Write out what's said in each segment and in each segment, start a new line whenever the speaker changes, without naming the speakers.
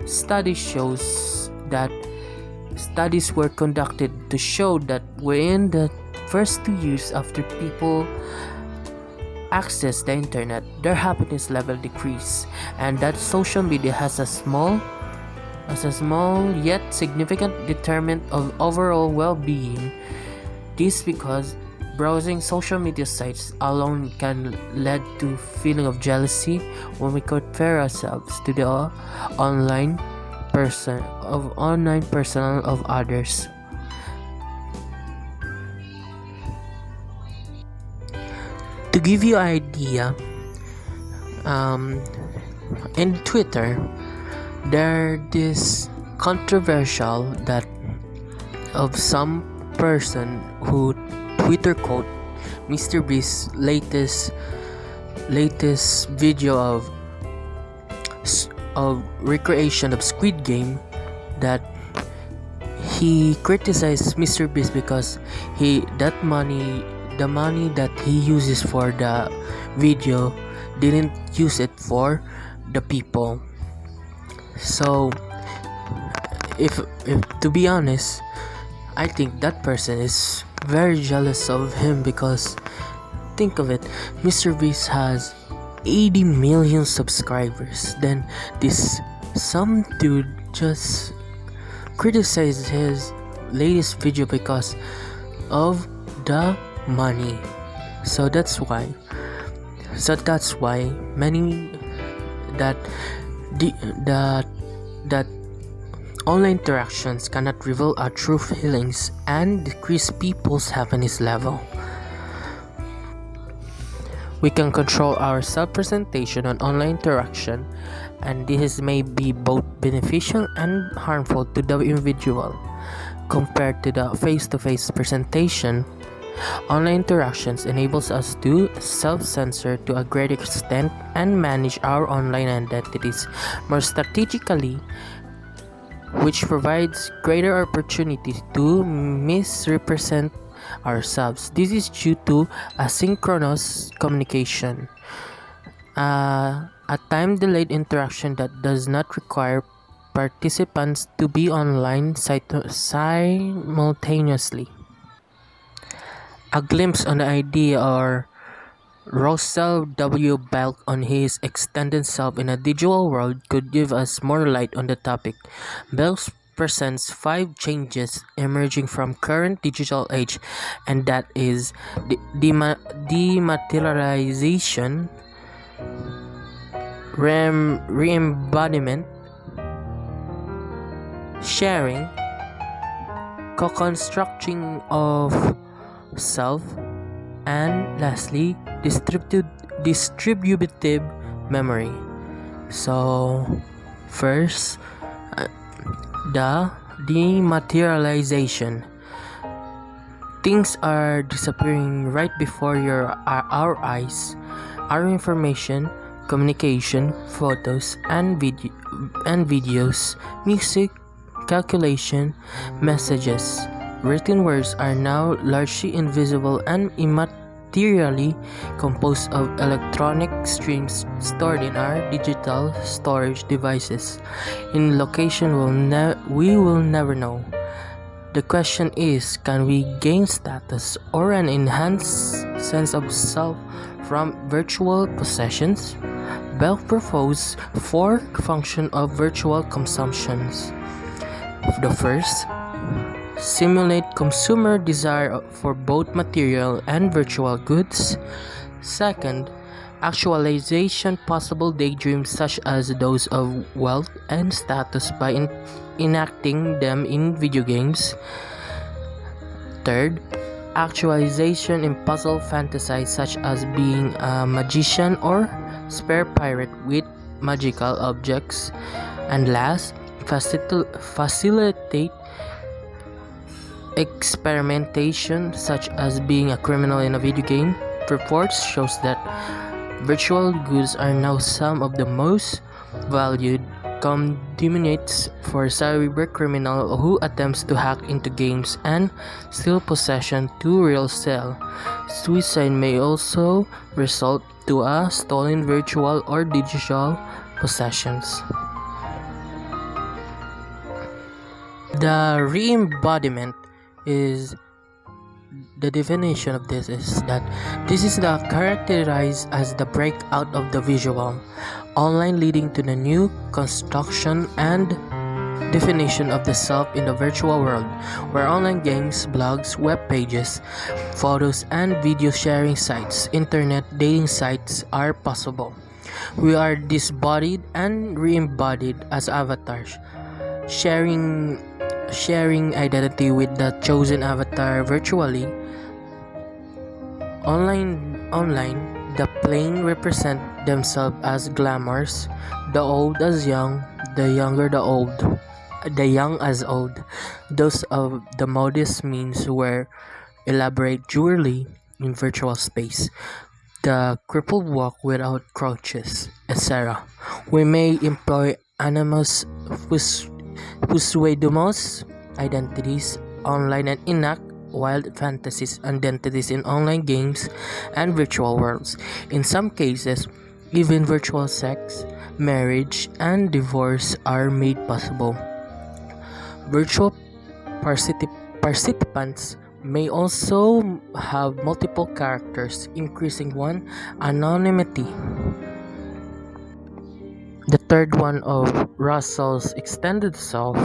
Studies were conducted to show that within the first 2 years after people access the internet, their happiness level decrease, and that social media has a small yet significant determinant of overall well-being. This because browsing social media sites alone can lead to feeling of jealousy when we compare ourselves to the online persona of others. To give you an idea, in Twitter, there is controversial that of some person who Twitter quote Mr. Beast's latest video of recreation of Squid Game, that he criticized Mr. Beast because the money that he uses for the video didn't use it for the people. So if to be honest, I think that person is very jealous of him, because think of it, Mr. Beast has 80 million subscribers, then some dude just criticized his latest video because of the money. So that's why many that online interactions cannot reveal our true feelings and decrease people's happiness level. We can control our self-presentation on online interaction, and this may be both beneficial and harmful to the individual. Compared to the face-to-face presentation, online interactions enables us to self-censor to a great extent and manage our online identities more strategically, which provides greater opportunity to misrepresent ourselves. This is due to asynchronous communication, a time-delayed interaction that does not require participants to be online simultaneously. A glimpse on the idea or Russell W. Belk on his extended self in a digital world could give us more light on the topic. Belk presents 5 changes emerging from current digital age, and that is dematerialization, re-embodiment, sharing, co-constructing of self, and lastly, distributive memory. So first, the dematerialization. Things are disappearing right before our eyes. Our information, communication, photos, and videos, music, calculation, messages, written words are now largely invisible and immaterially composed of electronic streams stored in our digital storage devices in location we will never know. The question is, can we gain status or an enhanced sense of self from virtual possessions? Bell proposed 4 functions of virtual consumptions. The first, simulate consumer desire for both material and virtual goods. Second, actualization possible daydreams such as those of wealth and status by enacting them in video games. Third, actualization impossible fantasies such as being a magician or spare pirate with magical objects. And last, facilitate experimentation such as being a criminal in a video game. Reports shows that virtual goods are now some of the most valued contaminants for cyber criminal who attempts to hack into games and steal possession to resell. Suicide may also result to a stolen virtual or digital possessions. The re-embodiment is the definition of this is that this is the characterized as the breakout of the visual online, leading to the new construction and definition of the self in the virtual world, where online games, blogs, web pages, photos, and video sharing sites, internet dating sites are possible. We are disbodied and re-embodied as avatars, sharing identity with the chosen avatar virtually. Online, the plain represent themselves as glamours, the old as young, the younger the young as old. Those of the modest means wear elaborate jewelry in virtual space. The crippled walk without crutches, etc. We may employ anonymous pseudomos identities online and enact wild fantasies identities in online games and virtual worlds. In some cases, even virtual sex, marriage, and divorce are made possible. Virtual participants may also have multiple characters, increasing one anonymity. The third one of Russell's extended self,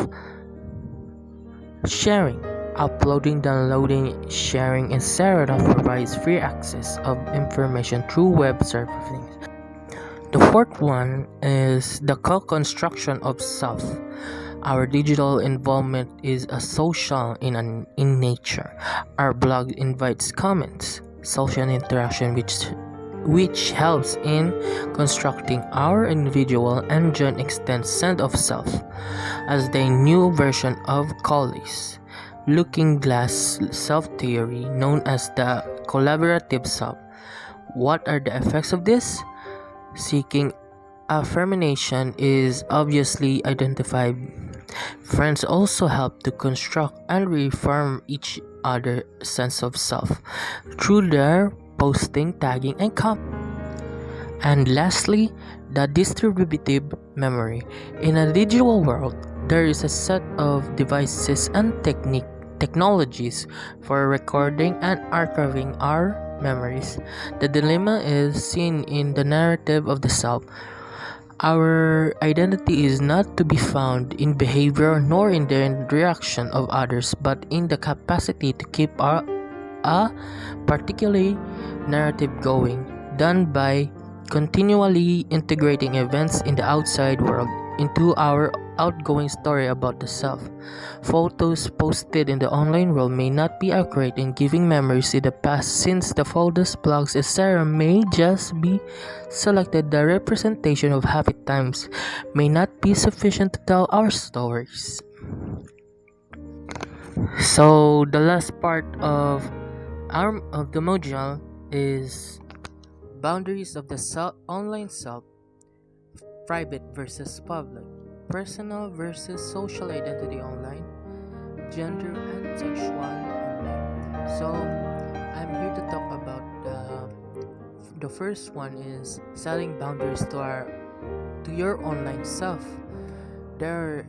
sharing, uploading, downloading, sharing, etc. provides free access of information through web surfing. The fourth one is the co-construction of self. Our digital involvement is a social in nature. Our blog invites comments, social interaction which helps in constructing our individual and joint extent sense of self, as the new version of Colley's looking glass self theory known as the collaborative self. What are the effects of this? Seeking affirmation is obviously identified. Friends also help to construct and reaffirm each other's sense of self through their posting, tagging, and comment. And lastly, the distributive memory. In a digital world, there is a set of devices and technologies for recording and archiving our memories. The dilemma is seen in the narrative of the self. Our identity is not to be found in behavior nor in the reaction of others, but in the capacity to keep a particular narrative going, done by continually integrating events in the outside world into our outgoing story about the self. Photos posted in the online world may not be accurate in giving memories in the past, since the photos, blogs, etc. may just be selected. The representation of happy times may not be sufficient to tell our stories. So the last part of the module is boundaries of the online self, private versus public, personal versus social identity online, gender and sexual online. So I'm here to talk about the first one is setting boundaries to your online self. They're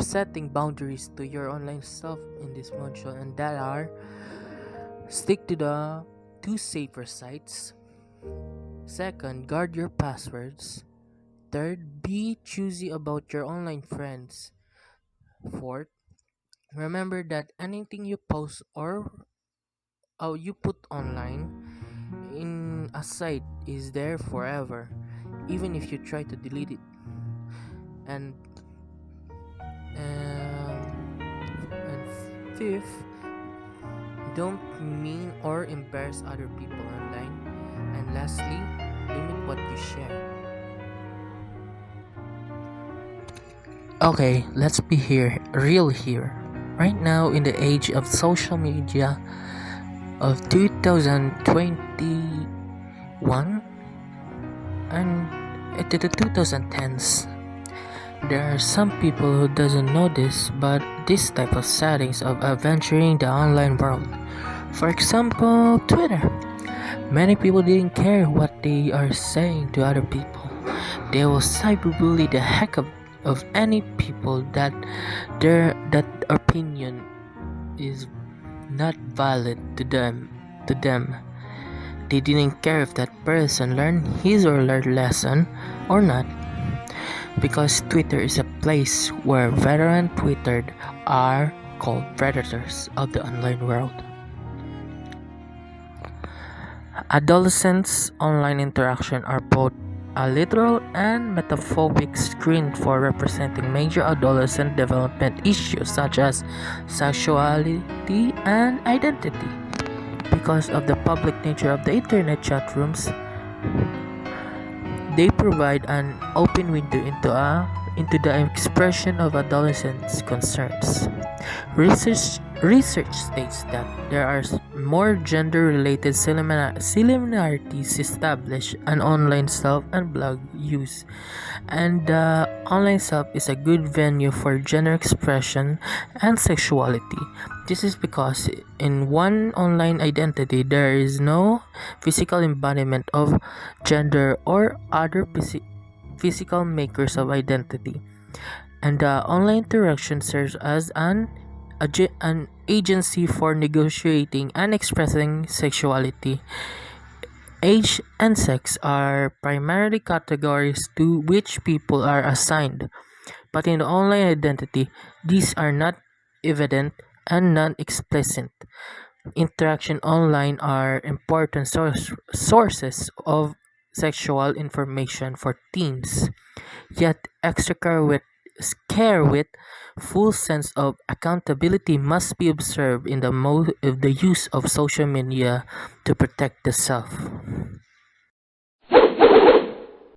setting boundaries to your online self in this module, and that are: stick to the two safer sites. Second, guard your passwords. Third, be choosy about your online friends. Fourth, remember that anything you post or you put online in a site is there forever, even if you try to delete it. And fifth, don't mean or embarrass other people online. And lastly, limit what you share. Okay, let's be real here. Right now, in the age of social media of 2021 and into the 2010s, there are some people who doesn't know this, but this type of settings of adventuring the online world. For example, Twitter. Many people didn't care what they are saying to other people. They will cyberbully the heck of any people that that opinion is not valid to them. They didn't care if that person learned his or her lesson or not, because Twitter is a place where veteran Twittered are called predators of the online world. Adolescents' online interaction are both a literal and metaphoric screen for representing major adolescent development issues such as sexuality and identity. Because of the public nature of the internet chat rooms, they provide an open window into the expression of adolescents' concerns. Research states that there are more gender-related similarities established in online self and blog use, and the online self is a good venue for gender expression and sexuality. This is because in one online identity there is no physical embodiment of gender or other physical makers of identity, and the online interaction serves as an agency for negotiating and expressing sexuality. Age and sex are primarily categories to which people are assigned, but in the online identity, these are not evident and non-explicit. Interaction online are important sources of sexual information for teens, yet extra care with full sense of accountability must be observed in the use of social media to protect the self.